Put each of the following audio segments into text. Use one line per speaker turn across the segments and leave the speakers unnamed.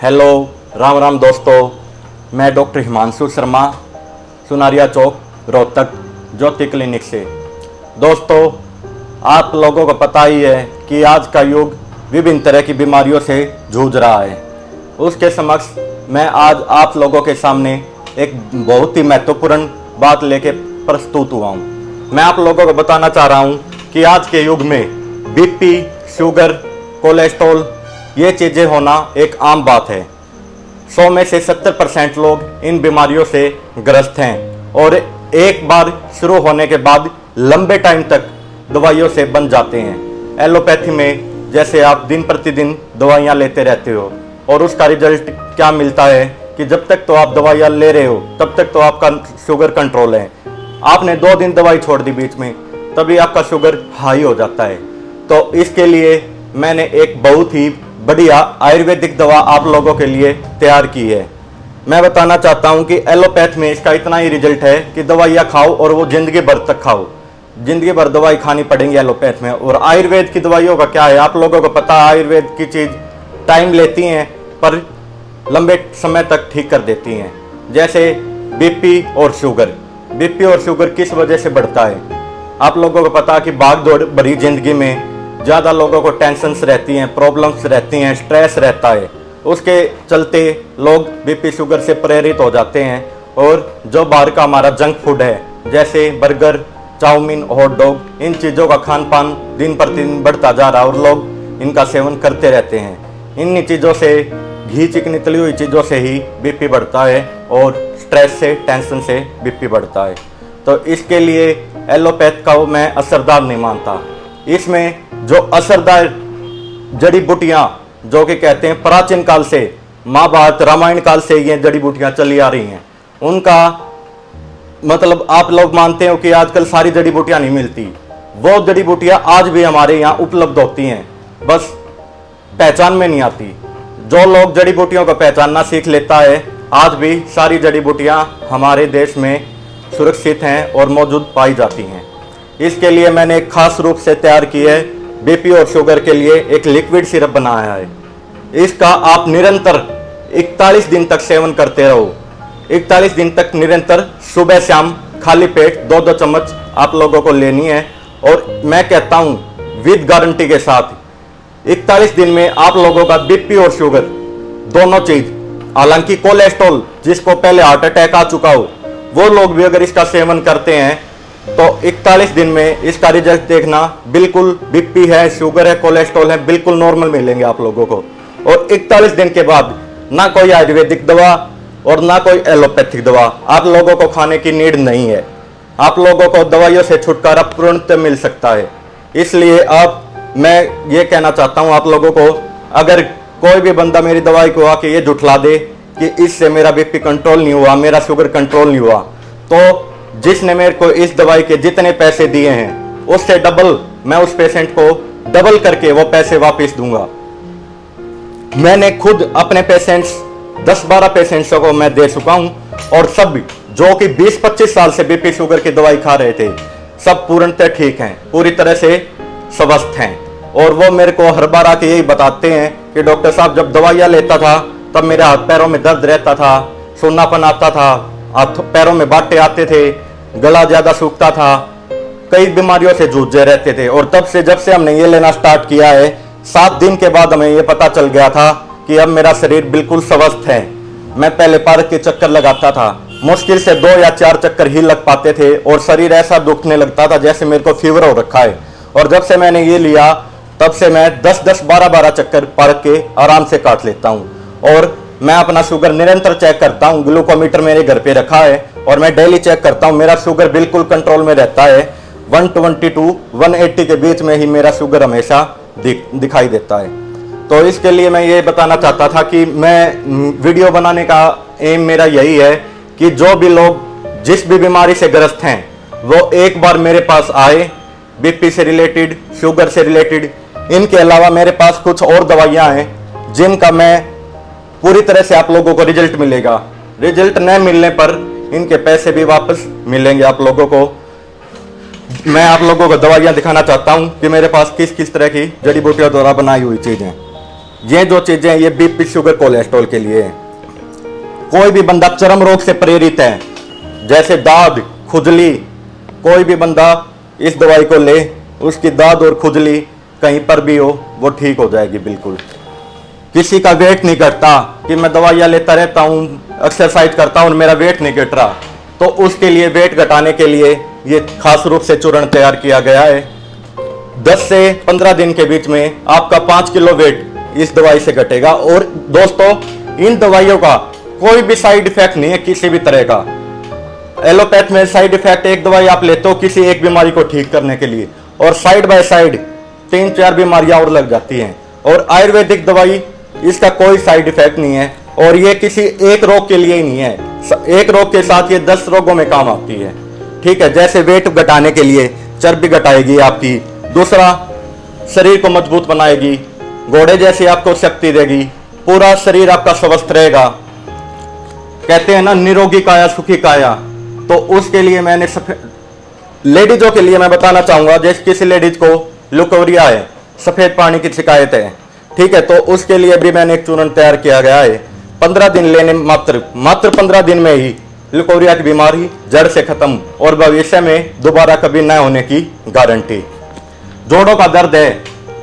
Hello, Ram Ram दोस्तों। मैं doctor Himanshu Sharma, Sunaria चौक, रोहतक, ज्योति clinic से। दोस्तों, आप लोगों को पता ही है कि आज का युग विभिन्न तरह की बीमारियों से जूझ रहा है। उसके समक्ष मैं आज आप लोगों के सामने एक बहुत ही महत्वपूर्ण बात लेके प्रस्तुत हुआ हूँ। मैं आप लोगों को बताना चाह रहा हूँ कि आज के युग में बीपी, शुगर, कोलेस्ट्रॉल ये चीज़ें होना एक आम बात है। 100 में से 70% लोग इन बीमारियों से ग्रस्त हैं और एक बार शुरू होने के बाद लंबे टाइम तक दवाइयों से बन जाते हैं। एलोपैथी में जैसे आप दिन प्रतिदिन दवाइयाँ लेते रहते हो और उसका रिजल्ट क्या मिलता है कि जब तक तो आप दवाइयाँ ले रहे हो तब तक तो आपका शुगर कंट्रोल है। आपने 2 दिन दवाई छोड़ दी बीच में, तभी आपका शुगर हाई हो जाता है। तो इसके लिए मैंने एक बहुत ही बढ़िया आयुर्वेदिक दवा आप लोगों के लिए तैयार की है। मैं बताना चाहता हूं कि एलोपैथ में इसका इतना ही रिजल्ट है कि दवाइयाँ खाओ और वो जिंदगी भर तक खाओ, जिंदगी भर दवाई खानी पड़ेंगी एलोपैथ में। और आयुर्वेद की दवाइयों का क्या है, आप लोगों को पता है, आयुर्वेद की चीज़ टाइम लेती हैं पर लंबे समय तक ठीक कर देती हैं। जैसे बीपी और शुगर किस वजह से बढ़ता है, आप लोगों को पता है कि भाग दौड़ भरी जिंदगी में ज़्यादा लोगों को टेंशन्स रहती हैं, प्रॉब्लम्स रहती हैं, स्ट्रेस रहता है। उसके चलते लोग बीपी शुगर से प्रेरित हो जाते हैं और जो बाहर का हमारा जंक फूड है जैसे बर्गर, चाउमीन, हॉट डॉग, इन चीज़ों का खान पान दिन प्रतिदिन बढ़ता जा रहा है और लोग इनका सेवन करते रहते हैं। इन चीज़ों से, घी चिकनी तली हुई चीज़ों से ही बीपी बढ़ता है और स्ट्रेस से, टेंशन से बीपी बढ़ता है। तो इसके लिए एलोपैथ का मैं असरदार नहीं मानता। इसमें जो असरदार जड़ी बूटियाँ जो कि कहते हैं प्राचीन काल से, महाभारत रामायण काल से ये जड़ी बूटियाँ चली आ रही हैं, उनका मतलब आप लोग मानते हो कि आजकल सारी जड़ी बूटियाँ नहीं मिलती। वो जड़ी बूटियाँ आज भी हमारे यहाँ उपलब्ध होती हैं, बस पहचान में नहीं आती। जो लोग जड़ी बूटियों को पहचानना सीख लेता है, आज भी सारी जड़ी बूटियाँ हमारे देश में सुरक्षित हैं और मौजूद पाई जाती हैं। इसके लिए मैंने एक खास रूप से तैयार की है, बीपी और शुगर के लिए एक लिक्विड सिरप बनाया है। इसका आप निरंतर 41 दिन तक सेवन करते रहो। 41 दिन तक निरंतर सुबह शाम खाली पेट 2-2 चम्मच आप लोगों को लेनी है। और मैं कहता हूँ विद गारंटी के साथ 41 दिन में आप लोगों का बीपी और शुगर दोनों चीज, हालांकि कोलेस्ट्रॉल जिसको पहले हार्ट अटैक आ चुका हो वो लोग भी अगर इसका सेवन करते हैं तो 41 दिन में इसका रिजल्ट देखना, बिल्कुल बीपी है, शुगर है, कोलेस्ट्रॉल है, बिल्कुल नॉर्मल मिलेंगे आप लोगों को। और 41 दिन के बाद ना कोई आयुर्वेदिक दवा और ना कोई एलोपैथिक दवा आप लोगों को खाने की नीड नहीं है। आप लोगों को दवाइयों से छुटकारा पूर्णतः मिल सकता है। इसलिए मैं ये कहना चाहता हूँ आप लोगों को, अगर कोई भी बंदा मेरी दवाई को आके ये झुठला दे कि इससे मेरा बीपी कंट्रोल नहीं हुआ, मेरा शुगर कंट्रोल नहीं हुआ, तो जिसने मेरे को इस दवाई के जितने पैसे दिए हैं उससे डबल मैं उस पेशेंट को डबल करके वो पैसे वापस दूंगा। मैंने खुद अपने पेशेंट्स 10-12 पेशेंट्स को मैं दे चुका हूं और सब जो कि 20-25 साल से बीपी शुगर की दवाई खा रहे थे, सब पूर्णतः ठीक हैं, पूरी तरह से स्वस्थ हैं। और वो मेरे को हर बार आके यही बताते हैं कि डॉक्टर साहब, जब दवाइयाँ लेता था तब मेरे हाथ पैरों में दर्द रहता था, सुन्नापन आता था, हाथ पैरों में बाटे आते थे, गला ज्यादा सूखता था, कई बीमारियों से जूझे रहते थे। और तब से, जब से हमने ये लेना स्टार्ट किया है, 7 दिन के बाद हमें ये पता चल गया था कि अब मेरा शरीर बिल्कुल स्वस्थ है। मैं पहले पार्क के चक्कर लगाता था, मुश्किल से 2 या 4 चक्कर ही लग पाते थे और शरीर ऐसा दुखने लगता था जैसे मेरे को फीवर हो रखा है। और जब से मैंने ये लिया तब से मैं 10-10, 12-12 चक्कर पार्क के आराम से काट लेता हूँ। और मैं अपना शुगर निरंतर चेक करता हूँ, ग्लूकोमीटर मेरे घर पे रखा है और मैं डेली चेक करता हूँ। मेरा शुगर बिल्कुल कंट्रोल में रहता है, 120-180 के बीच में ही मेरा शुगर हमेशा दिखाई देता है। तो इसके लिए मैं ये बताना चाहता था कि मैं वीडियो बनाने का एम मेरा यही है कि जो भी लोग जिस भी बीमारी से ग्रस्त हैं वो एक बार मेरे पास आए, बीपी से रिलेटेड, शुगर से रिलेटेड। इनके अलावा मेरे पास कुछ और दवाइयाँ हैं जिनका मैं पूरी तरह से आप लोगों को रिजल्ट मिलेगा। रिजल्ट न मिलने पर इनके पैसे भी वापस मिलेंगे आप लोगों को। मैं आप लोगों को दवाइयाँ दिखाना चाहता हूँ कि मेरे पास किस किस तरह की जड़ी बूटियों द्वारा बनाई हुई चीज़ें। ये जो चीजें ये बीपी शुगर कोलेस्ट्रॉल के लिए है। कोई भी बंदा चर्म रोग से प्रेरित है, जैसे दाद खुजली, कोई भी बंदा इस दवाई को ले, उसकी दाद और खुजली कहीं पर भी हो वो ठीक हो जाएगी बिल्कुल। किसी का वेट नहीं घटता कि मैं दवाइयाँ लेता रहता हूँ, एक्सरसाइज करता हूँ और मेरा वेट नहीं घट रहा, तो उसके लिए वेट घटाने के लिए ये खास रूप से चूर्ण तैयार किया गया है। 10 से 15 दिन के बीच में आपका 5 किलो वेट इस दवाई से घटेगा। और दोस्तों इन दवाइयों का कोई भी साइड इफेक्ट नहीं है किसी भी तरह का। एलोपैथ में साइड इफेक्ट, एक दवाई आप लेते हो किसी एक बीमारी को ठीक करने के लिए, और साइड बाय साइड 3-4 बीमारियां और लग जाती हैं। और आयुर्वेदिक दवाई इसका कोई साइड इफेक्ट नहीं है, और ये किसी एक रोग के लिए ही नहीं है, एक रोग के साथ ये 10 रोगों में काम आती है। ठीक है, जैसे वेट घटाने के लिए चर्बी घटाएगी आपकी, दूसरा शरीर को मजबूत बनाएगी, घोड़े जैसी आपको शक्ति देगी, पूरा शरीर आपका स्वस्थ रहेगा। कहते हैं ना निरोगी काया सुखी काया, तो उसके लिए मैंने लेडीजों के लिए मैं बताना चाहूंगा, जैसे किसी लेडीज को लुकोरिया है, सफेद पानी की शिकायत है, ठीक है, तो उसके लिए भी मैंने एक चूर्ण तैयार किया गया है। 15 दिन लेने, मात्र 15 दिन में ही लुकोरिया की बीमारी जड़ से खत्म, और भविष्य में दोबारा कभी न होने की गारंटी। जोड़ों का दर्द है,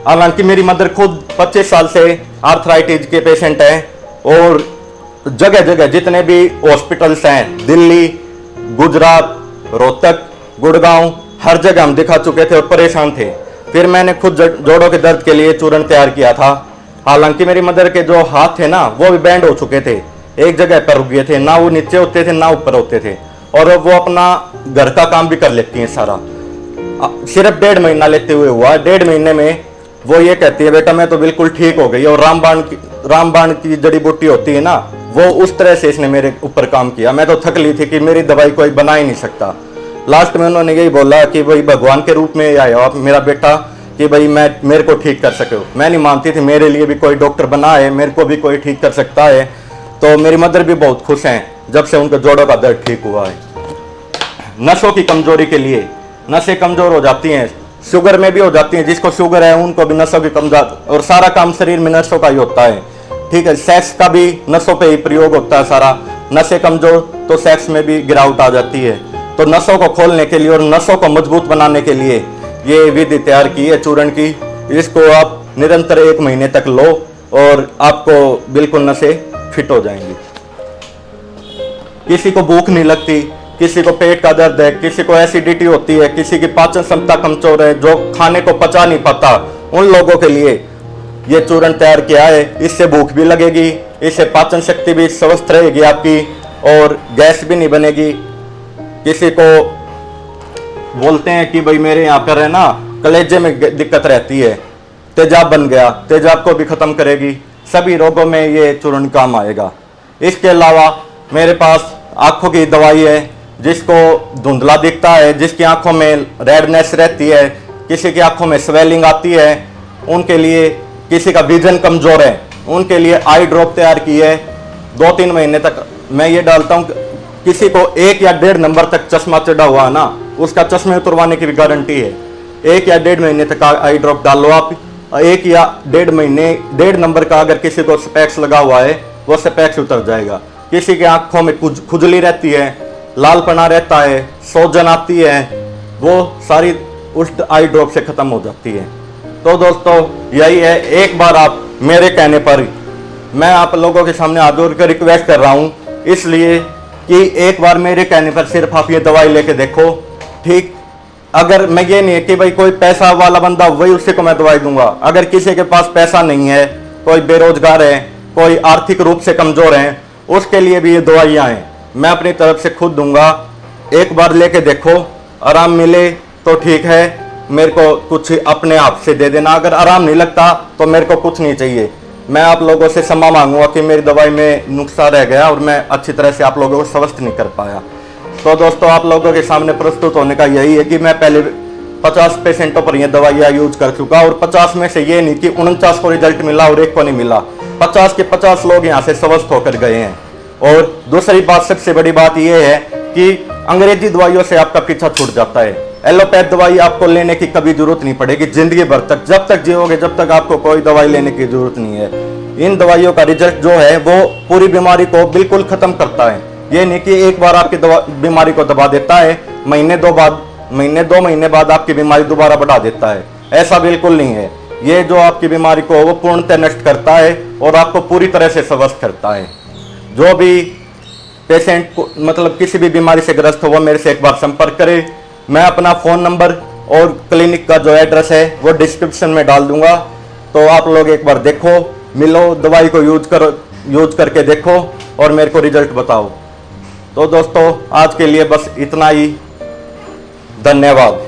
हालांकि मेरी मदर खुद 25 साल से आर्थराइटिस के पेशेंट है, और जगह जगह जितने भी हॉस्पिटल्स हैं, दिल्ली, गुजरात, रोहतक, गुड़गांव, हर जगह हम दिखा चुके थे और परेशान थे। फिर मैंने खुद जोड़ों के दर्द के लिए चूर्ण तैयार किया था। हालांकि मेरी मदर के जो हाथ थे ना वो भी बैंड हो चुके थे, एक जगह पर रुक गए थे, ना वो नीचे होते थे ना ऊपर होते थे, और वो अपना घर का काम भी कर लेती हैं सारा। सिर्फ 1.5 महीना लेते हुए हुआ, 1.5 महीने में वो ये कहती है बेटा मैं तो बिल्कुल ठीक हो गई। और रामबाण की जड़ी बूटी होती है ना, वो उस तरह से इसने मेरे ऊपर काम किया। मैं तो थक ली थी कि मेरी दवाई कोई बना ही नहीं सकता। लास्ट में उन्होंने यही बोला कि भाई भगवान के रूप में आया आप मेरा बेटा, कि भाई मेरे को ठीक कर सके। मैं नहीं मानती थी मेरे लिए भी कोई डॉक्टर बना है, मेरे को भी कोई ठीक कर सकता है। तो मेरी मदर भी बहुत खुश हैं जब से उनके जोड़ों का दर्द ठीक हुआ है। नसों की कमजोरी के लिए, नसें कमजोर हो जाती हैं, शुगर में भी हो जाती हैं, जिसको शुगर है उनको भी नसों की कमजोर, और सारा काम शरीर में नसों का ही होता है। ठीक है, सेक्स का भी नसों पे ही प्रयोग होता है सारा। नसें कमजोर तो सेक्स में भी गिरावट आ जाती है। तो नसों को खोलने के लिए और नसों को मजबूत बनाने के लिए ये विधि तैयार की है चूर्ण की। इसको आप निरंतर 1 महीने तक लो और आपको बिल्कुल नसें फिट हो जाएंगी। किसी को भूख नहीं लगती, किसी को पेट का दर्द है, किसी को एसिडिटी होती है, किसी की पाचन क्षमता कमजोर है, जो खाने को पचा नहीं पाता, उन लोगों के लिए ये चूर्ण तैयार किया है। इससे भूख भी लगेगी, इससे पाचन शक्ति भी स्वस्थ रहेगी आपकी, और गैस भी नहीं बनेगी। किसी को बोलते हैं कि भाई मेरे यहाँ पर है ना कलेजे में दिक्कत रहती है, तेजाब बन गया, तेजाब को भी खत्म करेगी। सभी रोगों में ये चूर्ण काम आएगा। इसके अलावा मेरे पास आंखों की दवाई है, जिसको धुंधला दिखता है, जिसकी आंखों में रेडनेस रहती है, किसी की आंखों में स्वेलिंग आती है, उनके लिए, किसी का विजन कमजोर है उनके लिए आई ड्रॉप तैयार की है। 2-3 महीने तक मैं ये डालता हूँ। किसी को 1 या 1.5 नंबर तक चश्मा चढ़ा हुआ ना, उसका चश्मे उतरवाने की भी गारंटी है। 1 या 1.5 महीने तक आई ड्रॉप डाल लो आप। 1 या 1.5 महीने 1.5 नंबर का अगर किसी को स्पेक्स लगा हुआ है वो स्पेक्स उतर जाएगा। किसी की आंखों में खुजली रहती है, लालपना रहता है, सोजन आती है, वो सारी उस आई ड्रॉप से खत्म हो जाती है। तो दोस्तों यही है, एक बार आप मेरे कहने पर मैं आप लोगों के सामने हाथ जोड़ कर रिक्वेस्ट कर रहा हूँ, इसलिए कि एक बार मेरे कहने पर सिर्फ आप ये दवाई लेके देखो। ठीक, अगर मैं ये नहीं है कि भाई कोई पैसा वाला बंदा वही उसी को मैं दवाई दूंगा। अगर किसी के पास पैसा नहीं है, कोई बेरोजगार है, कोई आर्थिक रूप से कमजोर है, उसके लिए भी ये दवाइयाँ हैं, मैं अपनी तरफ से खुद दूंगा। एक बार लेके देखो, आराम मिले तो ठीक है, मेरे को कुछ अपने आप से दे देना। अगर आराम नहीं लगता तो मेरे को कुछ नहीं चाहिए। मैं आप लोगों से क्षमा मांगूंगा कि मेरी दवाई में नुक्सा रह गया और मैं अच्छी तरह से आप लोगों को स्वस्थ नहीं कर पाया। तो दोस्तों आप लोगों के सामने प्रस्तुत होने का यही है कि मैं पहले 50 पेशेंटों पर यह दवाइयाँ यूज कर चुका, और 50 में से ये नहीं कि 49 को रिजल्ट मिला और 1 को नहीं मिला। 50 के 50 लोग यहाँ से स्वस्थ होकर गए हैं। और दूसरी बात, सबसे बड़ी बात यह है कि अंग्रेजी दवाइयों से आपका पीछा छूट जाता है। एलोपैथ दवाई आपको लेने की कभी जरूरत नहीं पड़ेगी जिंदगी भर तक, जब तक जियोगे जब तक आपको कोई दवाई लेने की जरूरत नहीं है। इन दवाइयों का रिजल्ट जो है वो पूरी बीमारी को बिल्कुल खत्म करता है। ये नहीं कि एक बार आपकी बीमारी को दबा देता है, महीने दो महीने बाद आपकी बीमारी दोबारा बढ़ा देता है, ऐसा बिल्कुल नहीं है। ये जो आपकी बीमारी को वो पूर्णतः नष्ट करता है और आपको पूरी तरह से स्वस्थ करता है। जो भी पेशेंट को मतलब किसी भी बीमारी से ग्रस्त हो वो मेरे से एक बार संपर्क करे। मैं अपना फ़ोन नंबर और क्लिनिक का जो एड्रेस है वो डिस्क्रिप्शन में डाल दूंगा, तो आप लोग एक बार देखो, मिलो, दवाई को यूज करके देखो और मेरे को रिजल्ट बताओ। तो दोस्तों आज के लिए बस इतना ही, धन्यवाद।